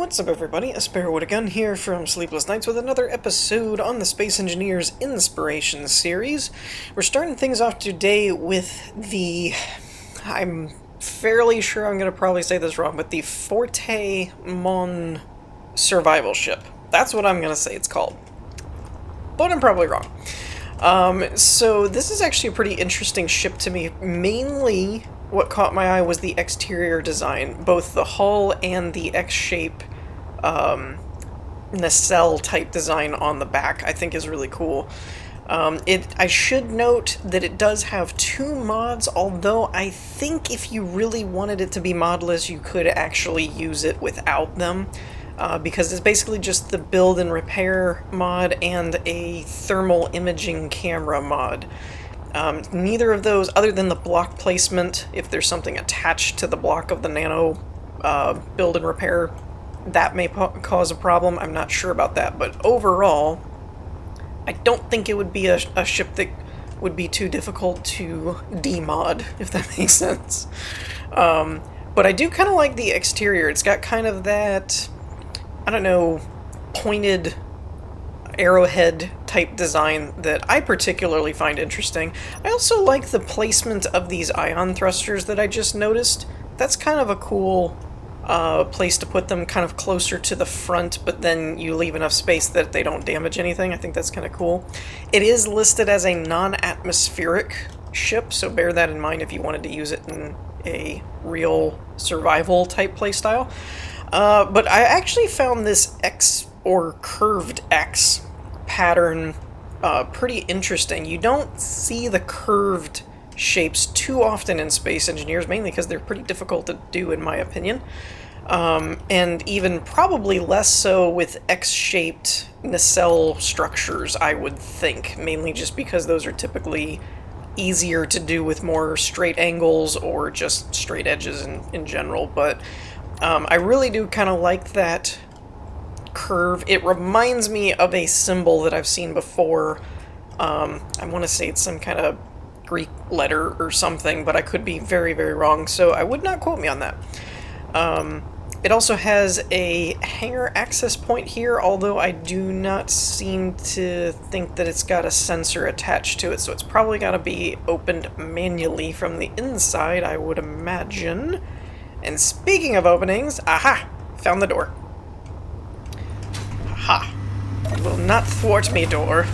What's up everybody, Asparrowwood again here from Sleepless Nights with another episode on the Space Engineers Inspiration series. We're starting things off today with the... I'm fairly sure I'm going to probably say this wrong, but the Forte Mon survival ship. That's what I'm going to say it's called. But I'm probably wrong. So this is actually a pretty interesting ship to me. Mainly what caught my eye was the exterior design. Both the hull and the X-shape nacelle type design on the back I think is really cool. I should note that it does have two mods, although I think if you really wanted it to be modless you could actually use it without them. Because it's basically just the build and repair mod and a thermal imaging camera mod. Neither of those, other than the block placement, if there's something attached to the block of the nano build and repair, that may cause a problem. I'm not sure about that, but overall, I don't think it would be a ship that would be too difficult to demod, if that makes sense. But I do kind of like the exterior. It's got kind of that, I don't know, pointed arrowhead type design that I particularly find interesting. I also like the placement of these ion thrusters that I just noticed. That's kind of a cool place to put them, kind of closer to the front, but then you leave enough space that they don't damage anything. I think that's kind of cool. It is listed as a non-atmospheric ship, so bear that in mind if you wanted to use it in a real survival type playstyle. But I actually found this X, or curved X, pattern pretty interesting. You don't see the curved shapes too often in Space Engineers, mainly because they're pretty difficult to do in my opinion. And even probably less so with X-shaped nacelle structures, I would think, mainly just because those are typically easier to do with more straight angles or just straight edges in general. But I really do kind of like that curve. It reminds me of a symbol that I've seen before. I want to say it's some kind of Greek letter or something, but I could be very, very wrong, so I would not quote me on that. It also has a hangar access point here, although I do not seem to think that it's got a sensor attached to it, so it's probably got to be opened manually from the inside, I would imagine. And speaking of openings, aha! Found the door. Aha! You will not thwart me, door.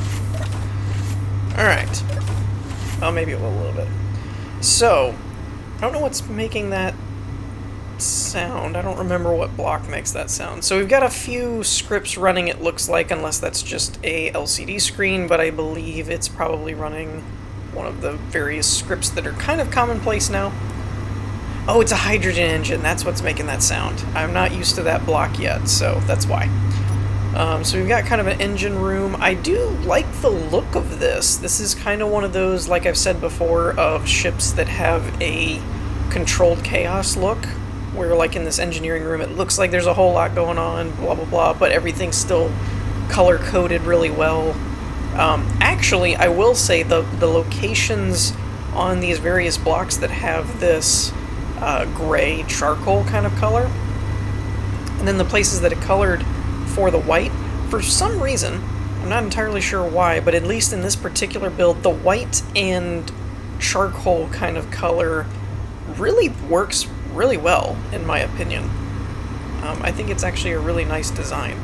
Alright. Well, maybe it will a little bit. So, I don't know what's making that sound. I don't remember what block makes that sound. So we've got a few scripts running, it looks like, unless that's just a LCD screen, but I believe it's probably running one of the various scripts that are kind of commonplace now. Oh, it's a hydrogen engine. That's what's making that sound. I'm not used to that block yet, so that's why. So we've got kind of an engine room. I do like the look of this. This is kind of one of those, like I've said before, of ships that have a controlled chaos look, where like in this engineering room it looks like there's a whole lot going on, blah blah blah, but everything's still color-coded really well. Actually, I will say the locations on these various blocks that have this gray charcoal kind of color, and then the places that are colored for the white, for some reason, I'm not entirely sure why, but at least in this particular build, the white and charcoal kind of color really works really well, in my opinion. I think it's actually a really nice design.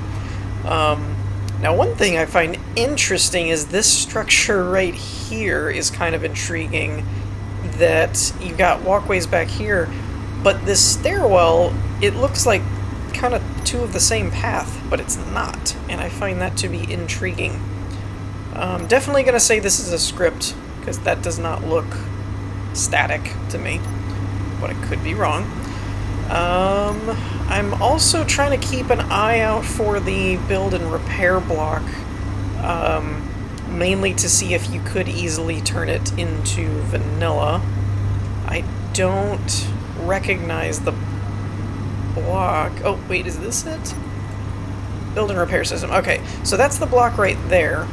Now, one thing I find interesting is this structure right here is kind of intriguing, that you've got walkways back here, but this stairwell, it looks like kind of two of the same path, but it's not, and I find that to be intriguing. Definitely gonna say this is a script, because that does not look static to me, but I could be wrong. I'm also trying to keep an eye out for the build and repair block, mainly to see if you could easily turn it into vanilla. I don't recognize the block. Oh, wait, is this it? Build and repair system. Okay, so that's the block right there.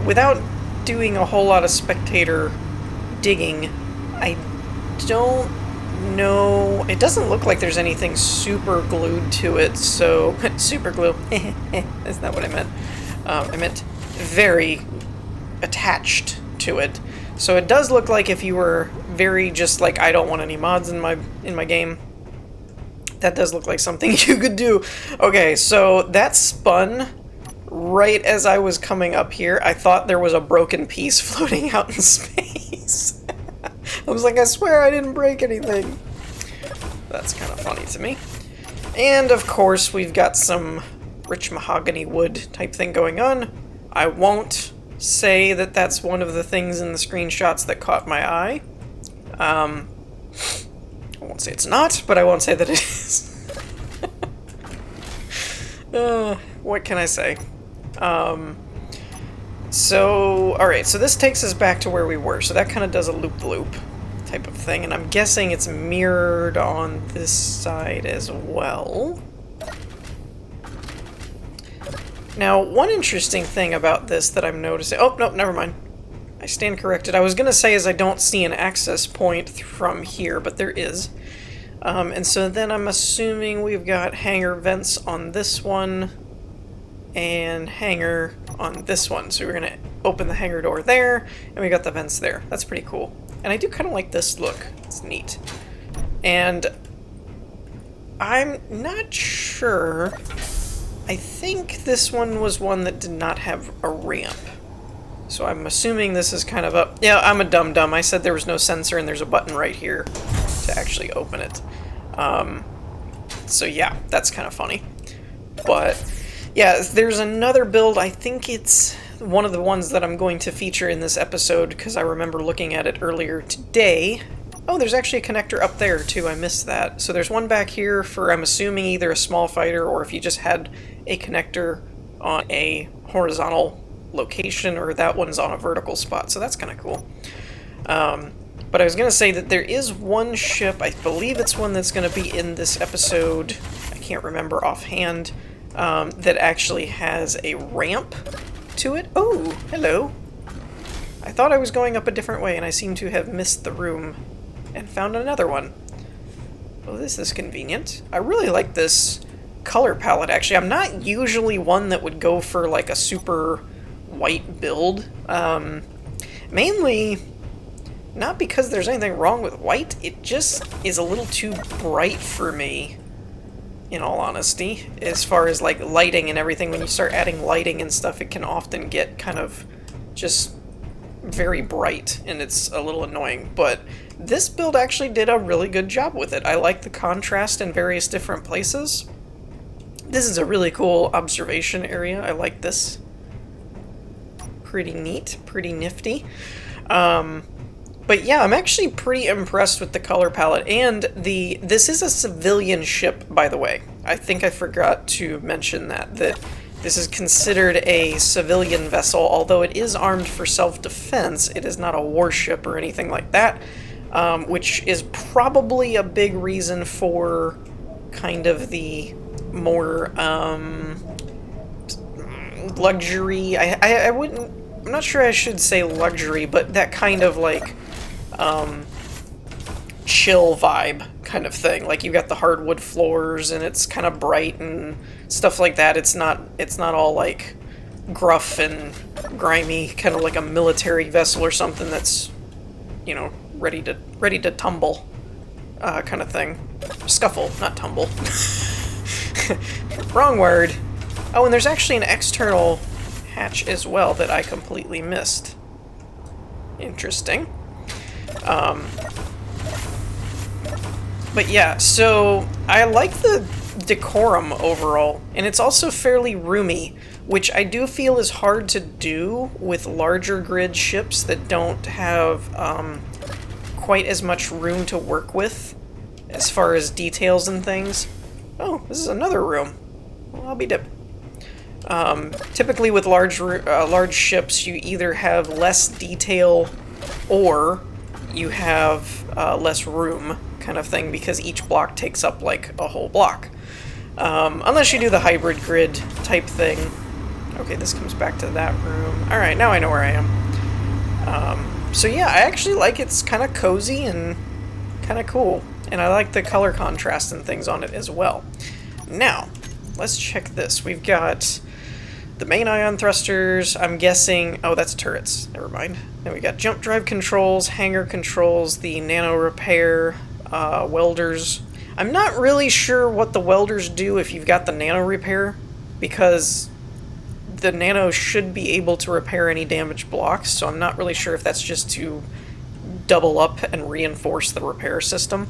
Without doing a whole lot of spectator digging, I don't no, it doesn't look like there's anything super glued to it, so... super glue. That's not what I meant. I meant very attached to it. So it does look like if you were very just like, I don't want any mods in my game, that does look like something you could do. Okay, so that spun right as I was coming up here. I thought there was a broken piece floating out in space. I was like, I swear I didn't break anything. That's kind of funny to me. And of course, we've got some rich mahogany wood type thing going on. I won't say that that's one of the things in the screenshots that caught my eye. I won't say it's not, but I won't say that it is. What can I say? Alright, so this takes us back to where we were. So that kind of does a loop-loop type of thing, and I'm guessing it's mirrored on this side as well. Now, one interesting thing about this that I'm noticing... Oh, no, never mind. I stand corrected. I was going to say is I don't see an access point from here, but there is. And so then I'm assuming we've got hangar vents on this one and hangar on this one. So we're going to open the hangar door there, and we got the vents there. That's pretty cool. And I do kind of like this look. It's neat. And I'm not sure... I think this one was one that did not have a ramp. So I'm assuming this is kind of a... Yeah, I'm a dum-dum. I said there was no sensor and there's a button right here to actually open it. So yeah, that's kind of funny. But yeah, there's another build. I think it's one of the ones that I'm going to feature in this episode because I remember looking at it earlier today. Oh, there's actually a connector up there too. I missed that. So there's one back here for, I'm assuming, either a small fighter or if you just had a connector on a horizontal location, or that one's on a vertical spot. So that's kind of cool. But I was going to say that there is one ship, I believe it's one that's going to be in this episode, I can't remember offhand, that actually has a ramp to it. Oh, hello. I thought I was going up a different way and I seem to have missed the room and found another one. Oh, this is convenient. I really like this color palette, actually. I'm not usually one that would go for like a super white build. Mainly, not because there's anything wrong with white, it just is a little too bright for me, in all honesty. As far as like lighting and everything, when you start adding lighting and stuff, it can often get kind of just very bright, and it's a little annoying. But this build actually did a really good job with it. I like the contrast in various different places. This is a really cool observation area. I like this. Pretty neat, pretty nifty. But yeah, I'm actually pretty impressed with the color palette, and this is a civilian ship, by the way. I think I forgot to mention that this is considered a civilian vessel, although it is armed for self-defense. It is not a warship or anything like that, which is probably a big reason for kind of the more luxury. I wouldn't. I'm not sure I should say luxury, but that kind of like chill vibe kind of thing. Like you got the hardwood floors and it's kind of bright and stuff like that. It's not all like gruff and grimy, kind of like a military vessel or something that's, you know, ready to tumble kind of thing. Scuffle, not tumble. Wrong word. Oh, and there's actually an external hatch as well that I completely missed. Interesting. But yeah, so I like the decorum overall, and it's also fairly roomy, which I do feel is hard to do with larger grid ships that don't have quite as much room to work with as far as details and things. Oh, this is another room. Well, I'll be dipped. Typically with large ships, you either have less detail or you have less room kind of thing, because each block takes up like a whole block. Unless you do the hybrid grid type thing. Okay, this comes back to that room. Alright, now I know where I am. So yeah, I actually like it's kind of cozy and kind of cool. and I like the color contrast and things on it as well. Now, let's check this. We've got the main ion thrusters, I'm guessing... Oh, that's turrets. Never mind. Then we got jump drive controls, hangar controls, the nano repair, welders. I'm not really sure what the welders do if you've got the nano repair, because the nano should be able to repair any damaged blocks, so I'm not really sure if that's just to double up and reinforce the repair system.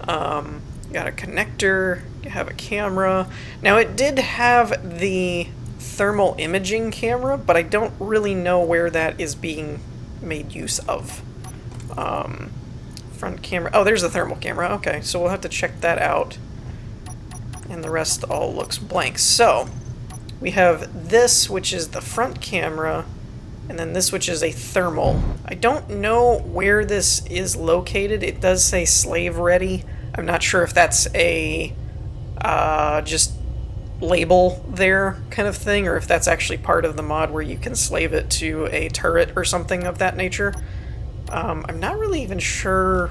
Got a connector, you have a camera. Now it did have the thermal imaging camera, but I don't really know where that is being made use of. Front camera, oh, there's the thermal camera. Okay, so we'll have to check that out. And the rest all looks blank. So we have this, which is the front camera, and then this, which is a thermal. I don't know where this is located. It does say slave ready. I'm not sure if that's a just label there kind of thing, or if that's actually part of the mod where you can slave it to a turret or something of that nature. I'm not really even sure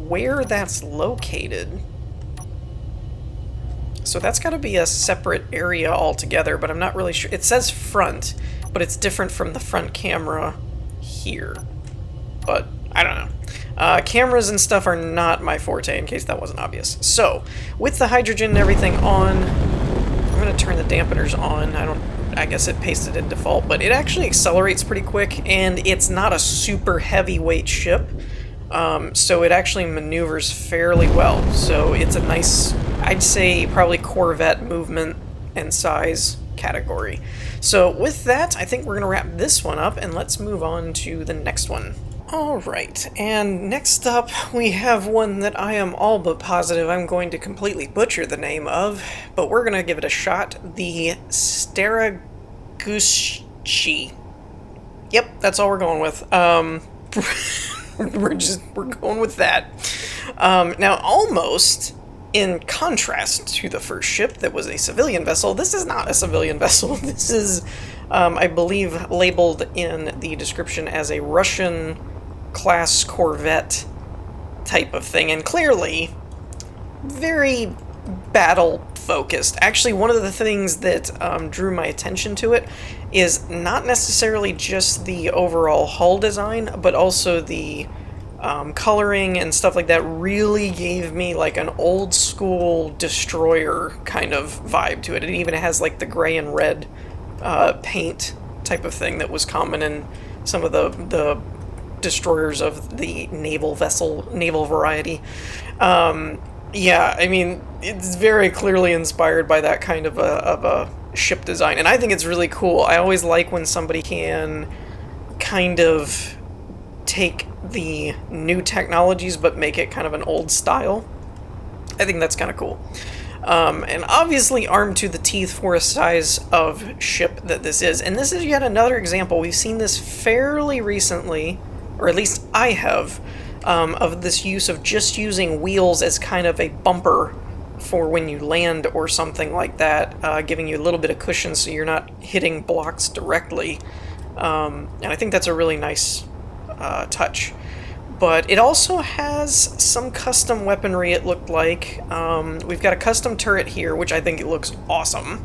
where that's located. So that's got to be a separate area altogether, but I'm not really sure. It says front, but it's different from the front camera here. But I don't know. Cameras and stuff are not my forte, in case that wasn't obvious. So, with the hydrogen and everything on, I'm going to turn the dampeners on. I guess it pasted in default, but it actually accelerates pretty quick, and it's not a super heavyweight ship, so it actually maneuvers fairly well. So it's a nice, I'd say probably Corvette movement and size category. So with that, I think we're going to wrap this one up, and let's move on to the next one. Alright, and next up we have one that I am all but positive I'm going to completely butcher the name of, but we're going to give it a shot. The Steregushchiy. Yep, that's all we're going with. We're going with that. Now, almost in contrast to the first ship that was a civilian vessel, this is not a civilian vessel. This is, I believe, labeled in the description as a Russian class Corvette type of thing, and clearly very battle focused. Actually, one of the things that drew my attention to it is not necessarily just the overall hull design, but also the coloring and stuff like that really gave me like an old school destroyer kind of vibe to it. It even has like the gray and red paint type of thing that was common in some of the destroyers of the naval variety. Yeah, I mean, it's very clearly inspired by that kind of a ship design, and I think it's really cool. I always like when somebody can kind of take the new technologies but make it kind of an old style. I think that's kind of cool. And obviously armed to the teeth for a size of ship that this is. And this is yet another example. We've seen this fairly recently, or at least I have, of this use of just using wheels as kind of a bumper for when you land or something like that, giving you a little bit of cushion so you're not hitting blocks directly. And I think that's a really nice touch. But it also has some custom weaponry, it looked like. We've got a custom turret here, which I think it looks awesome.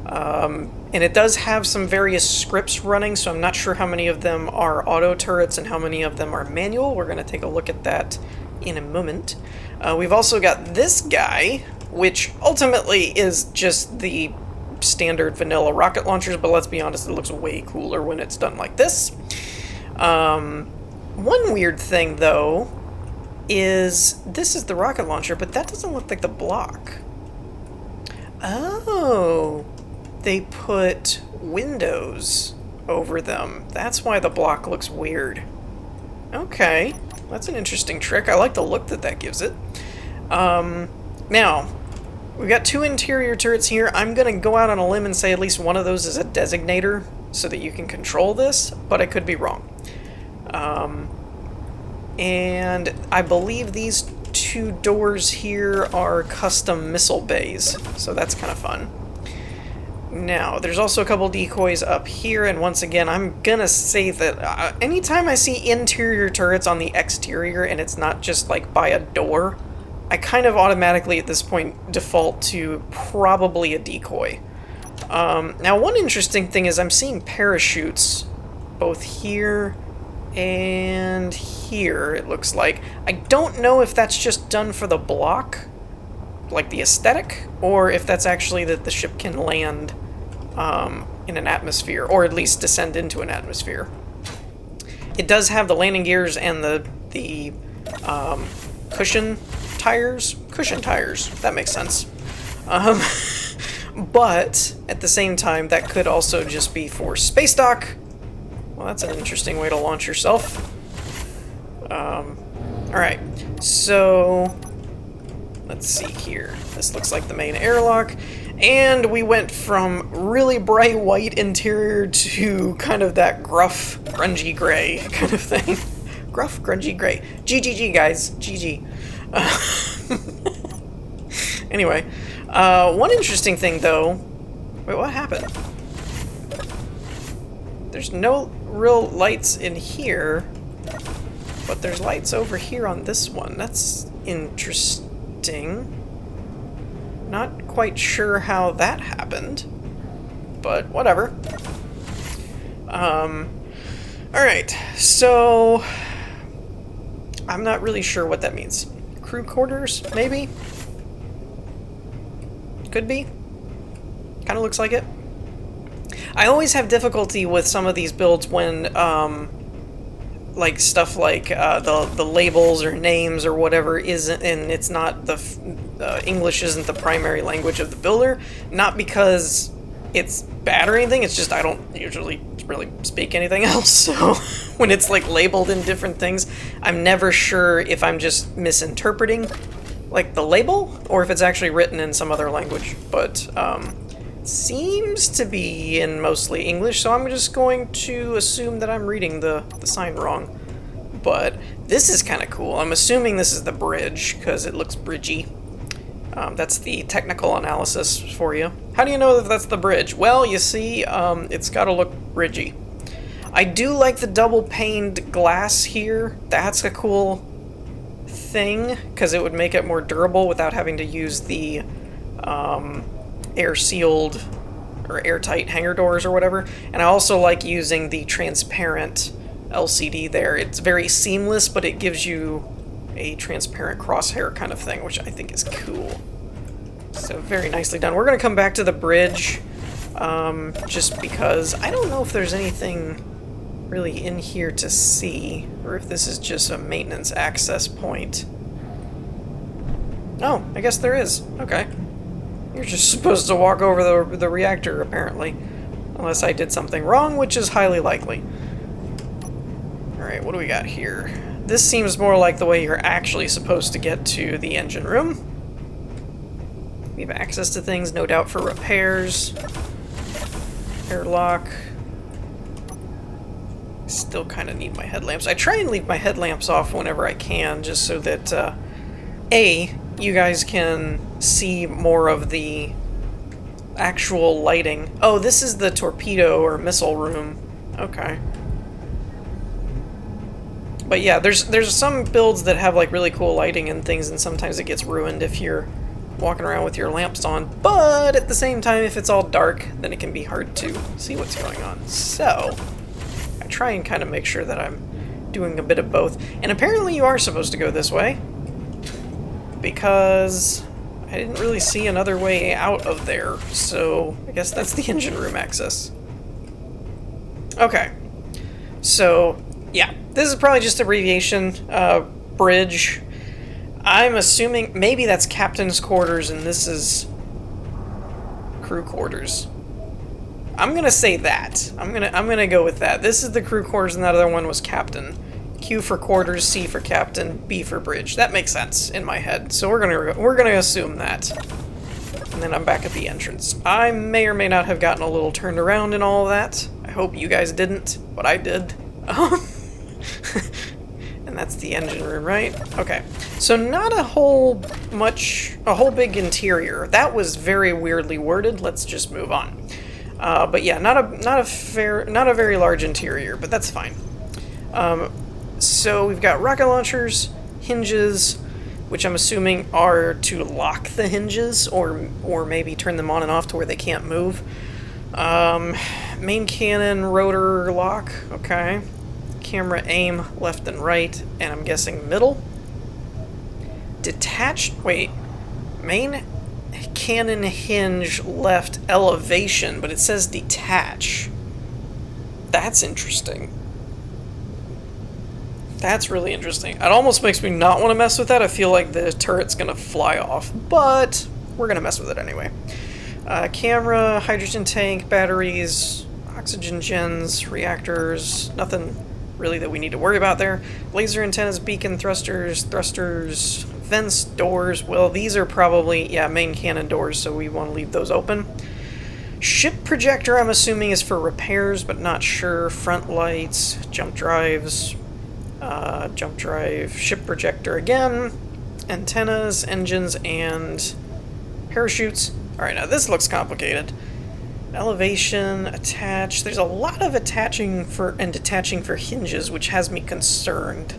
And it does have some various scripts running, so I'm not sure how many of them are auto turrets and how many of them are manual. We're going to take a look at that in a moment. We've also got this guy, which ultimately is just the standard vanilla rocket launchers, but let's be honest, it looks way cooler when it's done like this. One weird thing, though, is this is the rocket launcher, but that doesn't look like the block. Oh, they put windows over them. That's why the block looks weird. Okay, that's an interesting trick. I like the look that that gives it. Now, we've got two interior turrets here. I'm going to go out on a limb and say at least one of those is a designator so that you can control this, but I could be wrong. And I believe these two doors here are custom missile bays, so that's kind of fun. Now, there's also a couple decoys up here, and once again, I'm gonna say that anytime I see interior turrets on the exterior and it's not just like by a door, I kind of automatically at this point default to probably a decoy. Now, one interesting thing is I'm seeing parachutes both here and here, it looks like. I don't know if that's just done for the block, like the aesthetic, or if that's actually that the ship can land in an atmosphere, or at least descend into an atmosphere. It does have the landing gears and the cushion tires, that makes sense. But at the same time, that could also just be for space dock. Well, that's an interesting way to launch yourself. Alright, so let's see here. This looks like the main airlock. And we went from really bright white interior to kind of that gruff, grungy gray kind of thing. Gruff, grungy gray. GGG, guys. GG. Anyway, one interesting thing, though... Wait, what happened? There's no real lights in here, but there's lights over here on this one. That's interesting. Not quite sure how that happened, but whatever. Alright, so I'm not really sure what that means. Crew quarters, maybe? Could be. Kind of looks like it. I always have difficulty with some of these builds when, like stuff like the labels or names or whatever isn't, and it's not English isn't the primary language of the builder. Not because it's bad or anything. It's just I don't usually really speak anything else. So when it's like labeled in different things, I'm never sure if I'm just misinterpreting like the label or if it's actually written in some other language. But seems to be in mostly English, so I'm just going to assume that I'm reading the sign wrong. But this is kind of cool. I'm assuming this is the bridge, because it looks bridgy. That's the technical analysis for you. How do you know that that's the bridge? Well, you see, it's got to look bridgy. I do like the double-paned glass here. That's a cool thing, because it would make it more durable without having to use the air-sealed or airtight hangar doors or whatever. And I also like using the transparent LCD there. It's very seamless, but it gives you a transparent crosshair kind of thing, which I think is cool. So very nicely done. We're going to come back to the bridge, just because I don't know if there's anything really in here to see, or if this is just a maintenance access point. Oh, I guess there is. Okay. You're just supposed to walk over the reactor, apparently. Unless I did something wrong, which is highly likely. Alright, what do we got here? This seems more like the way you're actually supposed to get to the engine room. We have access to things, no doubt, for repairs. Airlock. Still kind of need my headlamps. I try and leave my headlamps off whenever I can, just so that, A, you guys can see more of the actual lighting. Oh, this is the torpedo or missile room. Okay. But yeah, there's some builds that have like really cool lighting and things, and sometimes it gets ruined if you're walking around with your lamps on. But at the same time, if it's all dark, then it can be hard to see what's going on. So I try and kind of make sure that I'm doing a bit of both. And apparently you are supposed to go this way, because I didn't really see another way out of there, so I guess that's the engine room access. Okay, so yeah, this is probably just abbreviation, bridge. I'm assuming maybe that's captain's quarters and this is crew quarters. I'm gonna say that. I'm gonna go with that. This is the crew quarters and that other one was captain. Q for quarters, C for captain, B for bridge. That makes sense in my head. So we're gonna assume that. And then I'm back at the entrance. I may or may not have gotten a little turned around in all of that. I hope you guys didn't, but I did. And That's the engine room, right? Okay. So not a whole big interior. That was very weirdly worded. Let's just move on. But yeah, not a very large interior, but that's fine. So we've got rocket launchers, hinges, which I'm assuming are to lock the hinges, or maybe turn them on and off to where they can't move. Main cannon, rotor lock, okay. Camera aim left and right, and I'm guessing middle. Detached, wait, main cannon hinge left elevation, but it says detach. That's interesting. That's really interesting. It almost makes me not want to mess with that. I feel like the turret's gonna fly off, but we're gonna mess with it anyway. Camera, hydrogen tank, batteries, oxygen gens, reactors, nothing really that we need to worry about there. Laser antennas, beacon, thrusters, vents, doors. Well, these are probably, yeah, main cannon doors, so we want to leave those open. Ship projector, I'm assuming, is for repairs, but not sure. Front lights, jump drives, jump drive, ship projector again, antennas, engines, and parachutes. Alright, now this looks complicated. Elevation, attach. There's a lot of attaching and detaching for hinges, which has me concerned.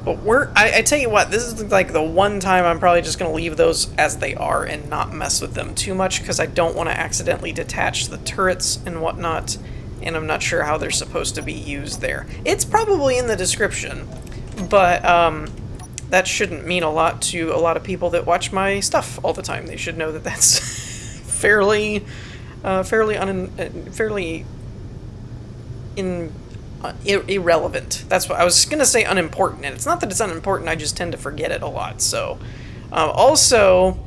But I tell you what, this is like the one time I'm probably just going to leave those as they are and not mess with them too much, because I don't want to accidentally detach the turrets and whatnot, and I'm not sure how they're supposed to be used there. It's probably in the description, but that shouldn't mean a lot to a lot of people that watch my stuff all the time. They should know that that's fairly irrelevant. That's what I was gonna say, unimportant, and it's not that it's unimportant, I just tend to forget it a lot. So also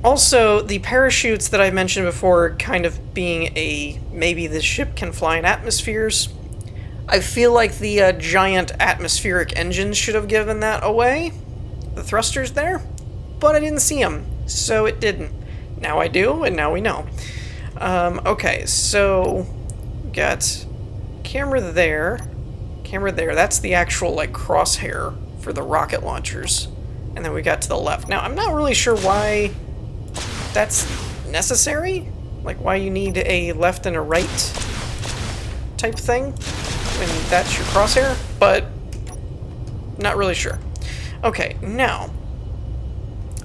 the parachutes that I mentioned before kind of being maybe the ship can fly in atmospheres. I feel like the giant atmospheric engines should have given that away, the thrusters there, but I didn't see them, so it didn't. Now I do, and now we know. Okay, so got camera there, that's the actual like crosshair for the rocket launchers, and then we got to the left. Now I'm not really sure why that's necessary, like why you need a left and a right type thing when that's your crosshair, but not really sure. Okay, now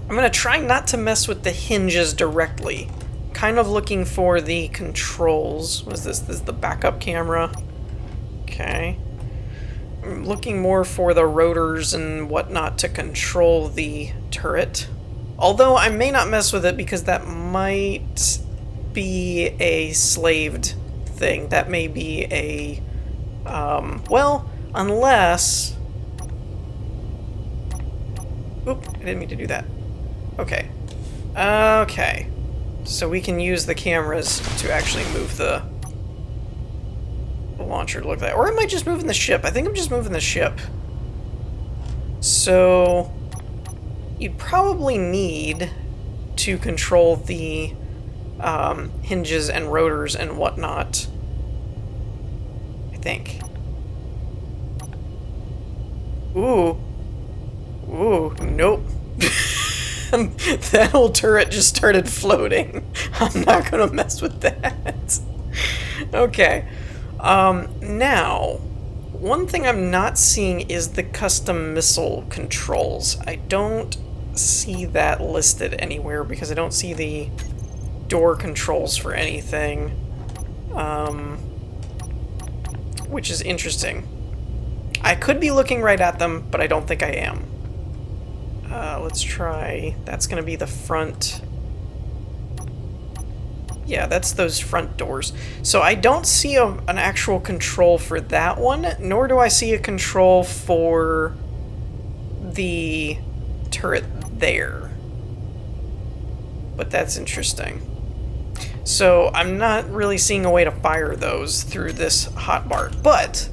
I'm gonna try not to mess with the hinges directly. Kind of looking for the controls. What is this? This is the backup camera. Okay. I'm looking more for the rotors and whatnot to control the turret. Although I may not mess with it because that might be a slaved thing. That may be a... well, unless... Oop, I didn't mean to do that. Okay. Okay. So we can use the cameras to actually move the launcher to look like that. Or am I just moving the ship? I think I'm just moving the ship. So you'd probably need to control the hinges and rotors and whatnot. I think. Ooh. Ooh, nope. That whole turret just started floating. I'm not gonna mess with that. Okay. Now, one thing I'm not seeing is the custom missile controls. I don't see that listed anywhere because I don't see the door controls for anything. Which is interesting. I could be looking right at them, but I don't think I am. Let's try... That's gonna be the front... Yeah, that's those front doors. So I don't see an actual control for that one, nor do I see a control for the turret there. But that's interesting. So I'm not really seeing a way to fire those through this hotbar, but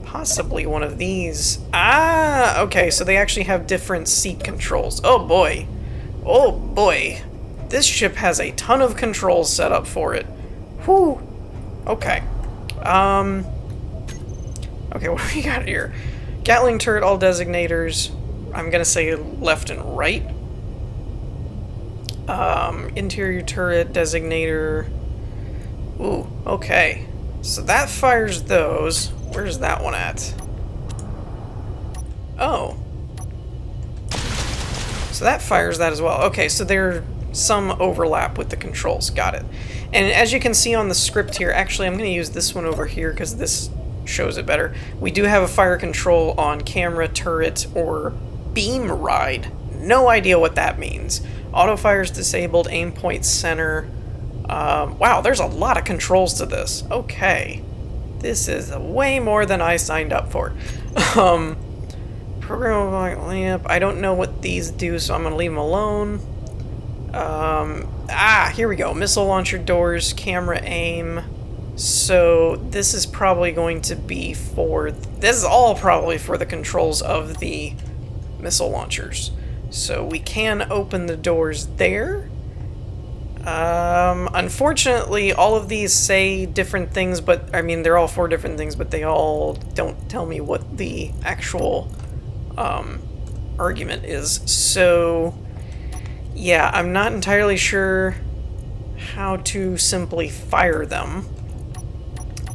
possibly one of these. Ah, okay, so they actually have different seat controls. Oh boy. Oh boy. This ship has a ton of controls set up for it. Whew. Okay. Okay, what do we got here? Gatling turret, all designators. I'm gonna say left and right. Interior turret, designator. Ooh, okay. So that fires those. Where's that one at? Oh. So that fires that as well. Okay, so there's some overlap with the controls. Got it. And as you can see on the script here, actually I'm going to use this one over here because this shows it better. We do have a fire control on camera, turret, or beam ride. No idea what that means. Auto fire's disabled, aim point center. Wow, there's a lot of controls to this. Okay. This is way more than I signed up for. Programmable lamp. I don't know what these do, so I'm going to leave them alone. Here we go. Missile launcher doors, camera aim. So this is probably going to be for... This is all probably for the controls of the missile launchers. So we can open the doors there. Unfortunately, all of these say different things, but I mean, they're all 4 different things, but they all don't tell me what the actual argument is. So, yeah, I'm not entirely sure how to simply fire them.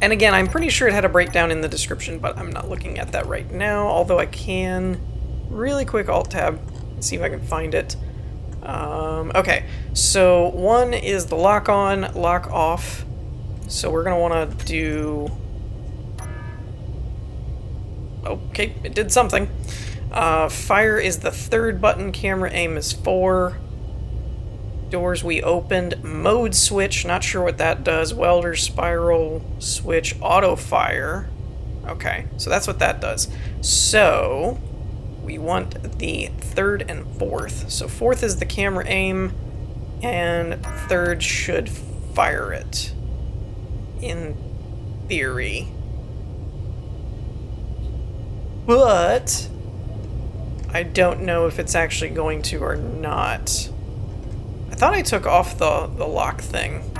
And again, I'm pretty sure it had a breakdown in the description, but I'm not looking at that right now, although I can really quick Alt-Tab and see if I can find it. Okay, so one is the lock on, lock off. So we're gonna want to do... Okay, it did something. Fire is the 3rd button, camera aim is 4. Doors we opened. Mode switch, not sure what that does. Welder, spiral, switch, auto fire. Okay, so that's what that does. So we want the 3rd and 4th. So 4th is the camera aim, and 3rd should fire it. In theory. But I don't know if it's actually going to or not. I thought I took off the lock thing.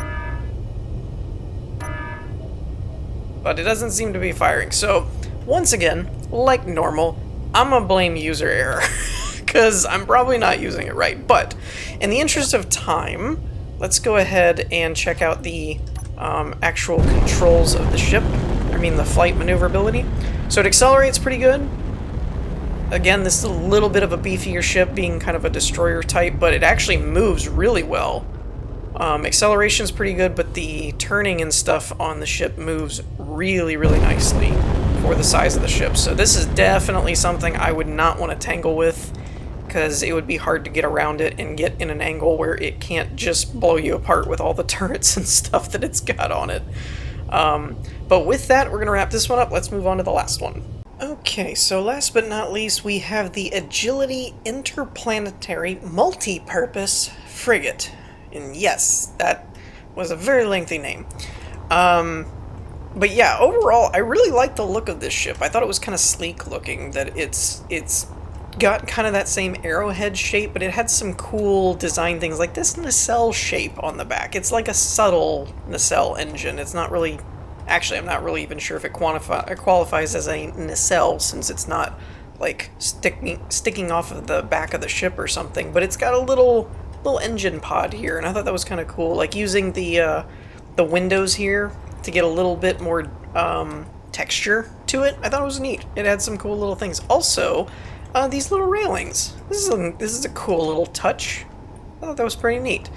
But it doesn't seem to be firing. So, once again, like normal, I'm gonna blame user error. Because I'm probably not using it right. But, in the interest of time, let's go ahead and check out the actual controls of the ship. I mean, the flight maneuverability. So it accelerates pretty good. Again, this is a little bit of a beefier ship, being kind of a destroyer type, but it actually moves really well. Acceleration's pretty good, but the turning and stuff on the ship moves really, really nicely for the size of the ship. So this is definitely something I would not want to tangle with, because it would be hard to get around it and get in an angle where it can't just blow you apart with all the turrets and stuff that it's got on it. But with that, we're going to wrap this one up. Let's move on to the last one. Okay, so last but not least, we have the Agility Interplanetary Multipurpose Frigate. And yes, that was a very lengthy name. But yeah, overall, I really like the look of this ship. I thought it was kind of sleek looking, that it's got kind of that same arrowhead shape, but it had some cool design things, like this nacelle shape on the back. It's like a subtle nacelle engine. It's not really... Actually, I'm not really even sure if it qualifies as a nacelle, since it's not like sticking off of the back of the ship or something. But it's got a little engine pod here, and I thought that was kind of cool. Like using the windows here to get a little bit more texture to it. I thought it was neat. It had some cool little things. Also, these little railings. This is a cool little touch. I thought that was pretty neat.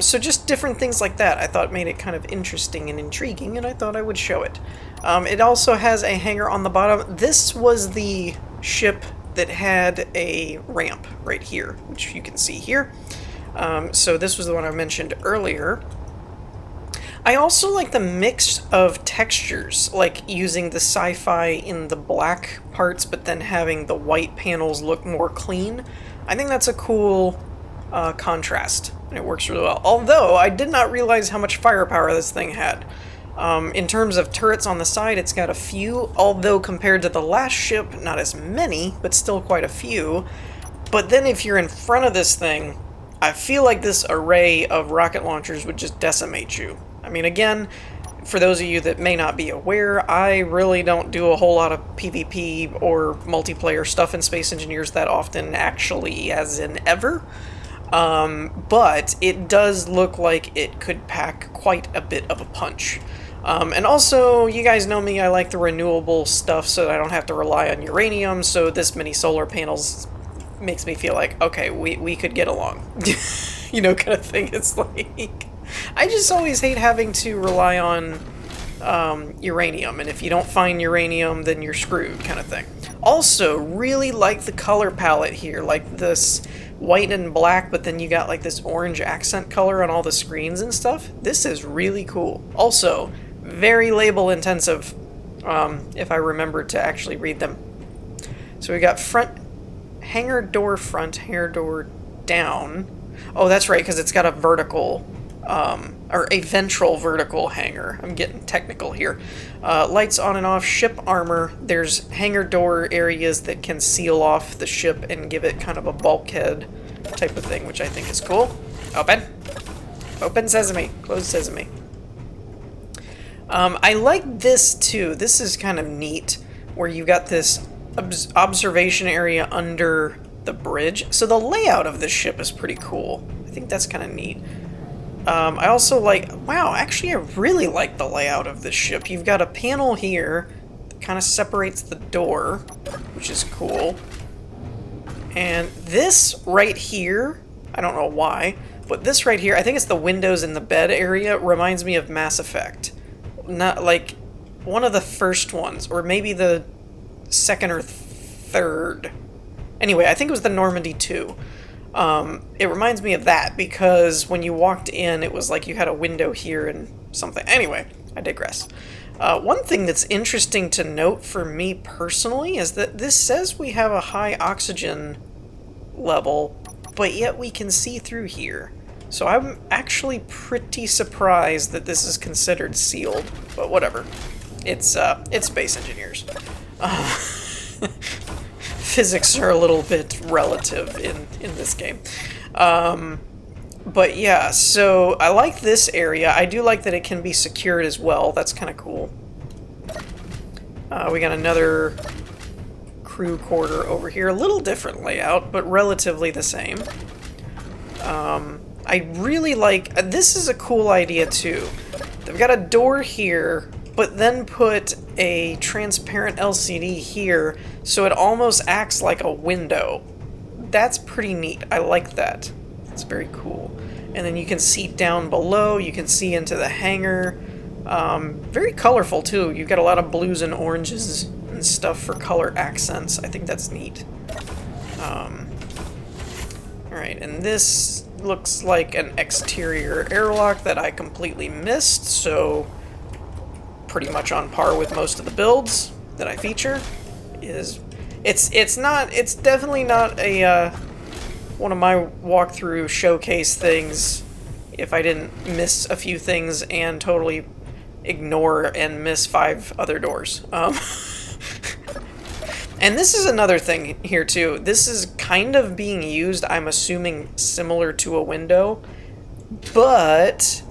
So just different things like that I thought made it kind of interesting and intriguing, and I thought I would show it. It also has a hangar on the bottom. This was the ship that had a ramp right here, which you can see here. So this was the one I mentioned earlier. I also like the mix of textures, like using the sci-fi in the black parts, but then having the white panels look more clean. I think that's a cool contrast, and it works really well. Although, I did not realize how much firepower this thing had. In terms of turrets on the side, it's got a few, although compared to the last ship, not as many, but still quite a few. But then if you're in front of this thing, I feel like this array of rocket launchers would just decimate you. I mean, again, for those of you that may not be aware, I really don't do a whole lot of PvP or multiplayer stuff in Space Engineers that often, actually, as in ever. But it does look like it could pack quite a bit of a punch. And also, you guys know me, I like the renewable stuff so that I don't have to rely on uranium, so this many solar panels makes me feel like, okay, we could get along. You know, kind of thing. It's like, I just always hate having to rely on uranium, and if you don't find uranium, then you're screwed, kind of thing. Also, really like the color palette here, like this white and black, but then you got like this orange accent color on all the screens and stuff. This is really cool. Also, very label intensive, if I remember to actually read them. So we got hangar door front, hangar door down. Oh, that's right, because it's got a vertical, or a ventral vertical hangar. I'm getting technical here. Lights on and off, ship armor. There's hangar door areas that can seal off the ship and give it kind of a bulkhead type of thing, which I think is cool. Open. Open sesame. Closed sesame. I like this too. This is kind of neat, where you got this observation area under the bridge. So the layout of this ship is pretty cool. I think that's kind of neat. I also like, wow, actually I really like the layout of this ship. You've got a panel here that kind of separates the door, which is cool. And this right here, I don't know why, but this right here, I think it's the windows in the bed area, reminds me of Mass Effect. Not like one of the first ones, or maybe the second or third. Anyway, I think it was the Normandy 2. It reminds me of that, because when you walked in, it was like you had a window here and something. Anyway, I digress. One thing that's interesting to note for me personally is that this says we have a high oxygen level, but yet we can see through here. So I'm actually pretty surprised that this is considered sealed, but whatever. It's Space Engineers. Physics are a little bit relative in this game. But yeah, so I like this area. I do like that it can be secured as well. That's kind of cool. We got another crew quarter over here. A little different layout, but relatively the same. I really like... this is a cool idea too. They've got a door here, but then put a transparent LCD here, so it almost acts like a window. That's pretty neat. I like that. It's very cool. And then you can see down below, you can see into the hangar. Very colorful too. You've got a lot of blues and oranges and stuff for color accents. I think that's neat. Alright, and this looks like an exterior airlock that I completely missed, so pretty much on par with most of the builds that I feature. It's definitely not a one of my walkthrough showcase things if I didn't miss a few things and totally ignore and miss 5 other doors. And this is another thing here too. This is kind of being used, I'm assuming, similar to a window, but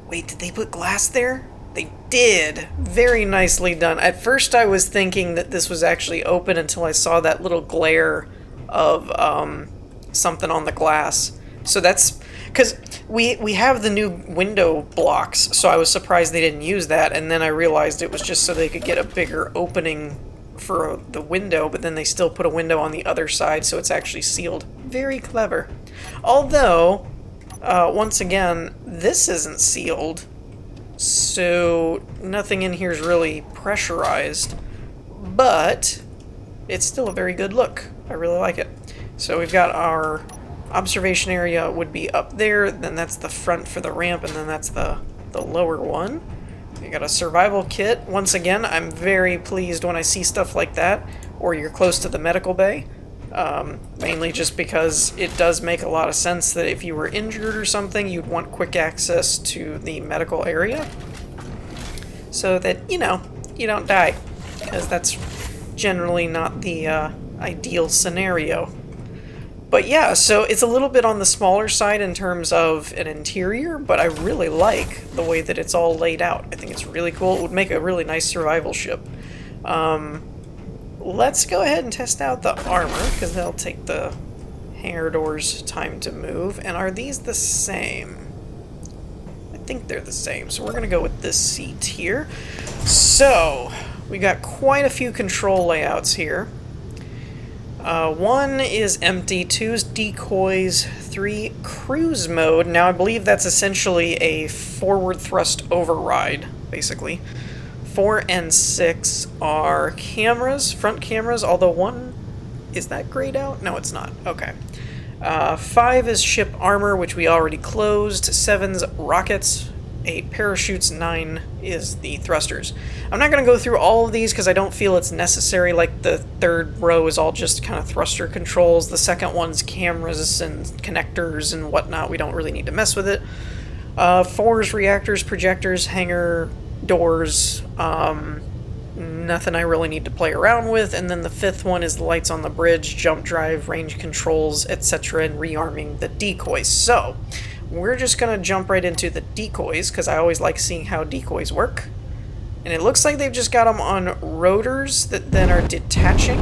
wait, did they put glass there? They did. Very nicely done. At first I was thinking that this was actually open until I saw that little glare of something on the glass. So that's because we have the new window blocks, so I was surprised they didn't use that, and then I realized it was just so they could get a bigger opening for the window, but then they still put a window on the other side, so it's actually sealed. Very clever. Although, once again, this isn't sealed, so nothing in here is really pressurized, but it's still a very good look. I really like it. So we've got our observation area would be up there, then that's the front for the ramp, and then that's the lower one. We got a survival kit. Once again, I'm very pleased when I see stuff like that, or you're close to the medical bay. Mainly just because it does make a lot of sense that if you were injured or something, you'd want quick access to the medical area, so that, you know, you don't die, because that's generally not the ideal scenario. But yeah, so it's a little bit on the smaller side in terms of an interior, but I really like the way that it's all laid out. I think it's really cool. It would make a really nice survival ship. Let's go ahead and test out the armor, because that'll take the hangar doors time to move. And are these the same? I think they're the same, so we're going to go with this seat here. So, we got quite a few control layouts here. 1 is empty, 2 is decoys, 3 cruise mode. Now I believe that's essentially a forward thrust override, basically. 4 and 6 are cameras, front cameras, although 1, is that grayed out? No, it's not. Okay. 5 is ship armor, which we already closed. 7's rockets. 8 parachutes, 9 is the thrusters. I'm not going to go through all of these because I don't feel it's necessary. Like the third row is all just kind of thruster controls. The second one's cameras and connectors and whatnot. We don't really need to mess with it. 4's reactors, projectors, hangar doors. Nothing I really need to play around with. And then the 5th one is the lights on the bridge, jump drive, range controls, etc. and rearming the decoys. So we're just going to jump right into the decoys, because I always like seeing how decoys work. And it looks like they've just got them on rotors that then are detaching.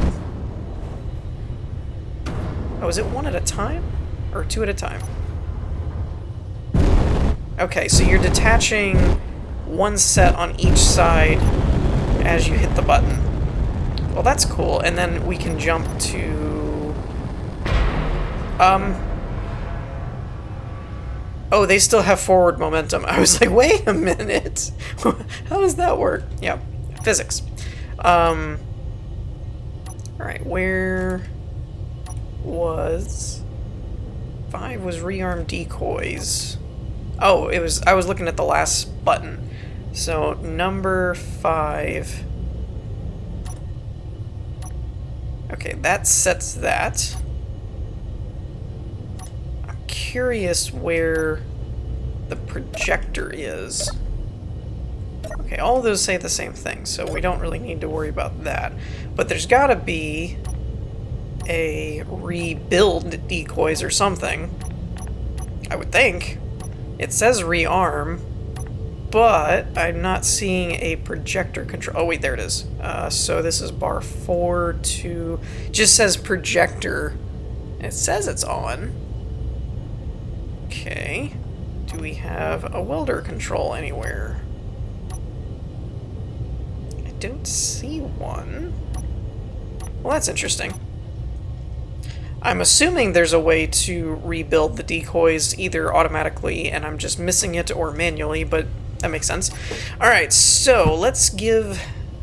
Oh, is it 1 at a time? Or 2 at a time? Okay, so you're detaching 1 set on each side as you hit the button. Well, that's cool. And then we can jump to... Oh, they still have forward momentum. I was like, wait a minute. How does that work? Yep. Physics. Alright, where was... 5 was rearm decoys. Oh, it was... I was looking at the last button. So, number 5... Okay, that sets that. Curious where the projector is. Okay, all of those say the same thing, so we don't really need to worry about that. But there's gotta be a rebuild decoys or something. I would think. It says rearm, but I'm not seeing a projector control. Oh wait, there it is. So this is bar 4 to... just says projector. It says it's on. Okay. Do we have a welder control anywhere? I don't see one. Well, that's interesting. I'm assuming there's a way to rebuild the decoys either automatically and I'm just missing it or manually, but that makes sense. Alright, so let's give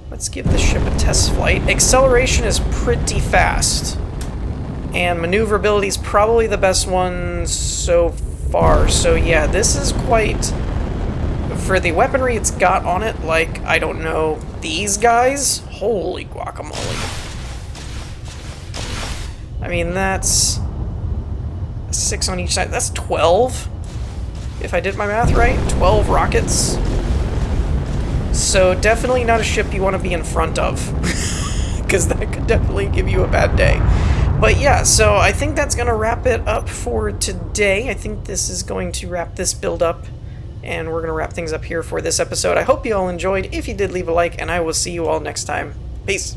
the ship a test flight. Acceleration is pretty fast. And maneuverability is probably the best one so far. So yeah, this is quite... for the weaponry it's got on it, like, I don't know, these guys? Holy guacamole. I mean, that's 6 on each side. That's 12, if I did my math right. 12 rockets. So definitely not a ship you want to be in front of, because that could definitely give you a bad day. But yeah, so I think that's going to wrap it up for today. I think this is going to wrap this build up, and we're going to wrap things up here for this episode. I hope you all enjoyed. If you did, leave a like, and I will see you all next time. Peace.